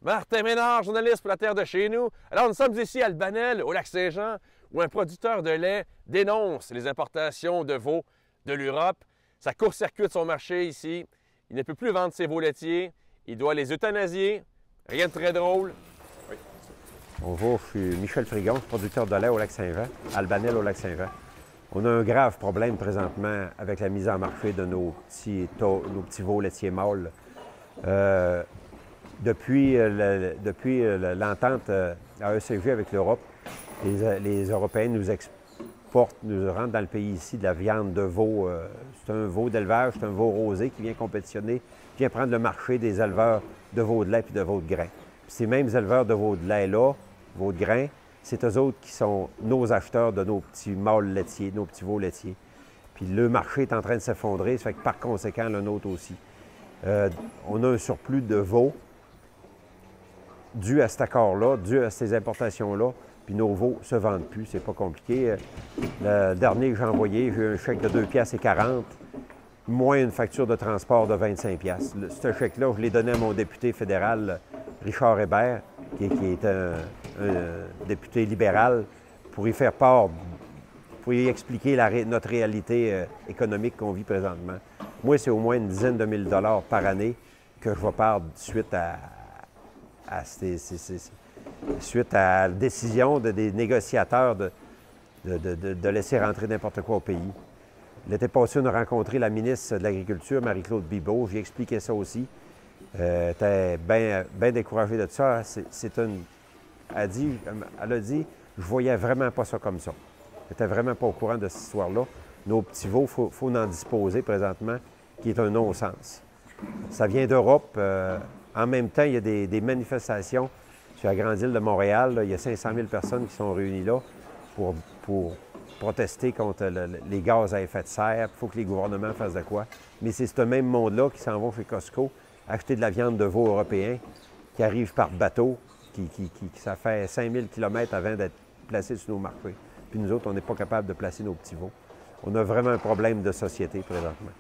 Martin Ménard, journaliste pour La Terre de chez nous. Alors, nous sommes ici à Albanel, au Lac-Saint-Jean, où un producteur de lait dénonce les importations de veaux de l'Europe. Ça court-circuite son marché ici. Il ne peut plus vendre ses veaux laitiers. Il doit les euthanasier. Rien de très drôle. Oui. Bonjour, je suis Michel Frigon, producteur de lait au Lac-Saint-Jean, à Albanel au Lac-Saint-Jean. On a un grave problème présentement avec la mise en marché de nos petits veaux laitiers mâles. Depuis l'entente AECG avec l'Europe, les Européens nous exportent, nous rentrent dans le pays ici de la viande de veau. C'est un veau d'élevage, c'est un veau rosé qui vient compétitionner, qui vient prendre le marché des éleveurs de veaux de lait et de veaux de grain. Puis ces mêmes éleveurs de veaux de lait-là, veaux de grain, c'est eux autres qui sont nos acheteurs de nos petits mâles laitiers, nos petits veaux laitiers. Puis le marché est en train de s'effondrer, ça fait que par conséquent, le nôtre aussi. On a un surplus de veaux dû à cet accord-là, dû à ces importations-là, puis nos veaux ne se vendent plus, c'est pas compliqué. Le dernier que j'ai envoyé, j'ai eu un chèque de 2,40 $, moins une facture de transport de 25 $. Ce chèque-là, je l'ai donné à mon député fédéral, Richard Hébert, qui est un député libéral, pour y faire part, pour y expliquer notre réalité économique qu'on vit présentement. Moi, c'est au moins une dizaine de mille dollars par année que je vais perdre suite à la décision des négociateurs de laisser rentrer n'importe quoi au pays. L'été passé, on a rencontré la ministre de l'Agriculture, Marie-Claude Bibeau. J'ai expliqué ça aussi. Elle était bien découragée de ça. Elle a dit, je voyais vraiment pas ça comme ça. Elle n'était vraiment pas au courant de cette histoire-là. Nos petits veaux, il faut en disposer présentement, qui est un non-sens. Ça vient d'Europe. En même temps, il y a des manifestations sur la grande île de Montréal. Là, il y a 500 000 personnes qui sont réunies là pour protester contre les gaz à effet de serre. Il faut que les gouvernements fassent de quoi. Mais c'est ce même monde-là qui s'en va chez Costco acheter de la viande de veau européen qui arrive par bateau, ça fait 5000 km avant d'être placé sur nos marchés. Puis nous autres, on n'est pas capable de placer nos petits veaux. On a vraiment un problème de société présentement.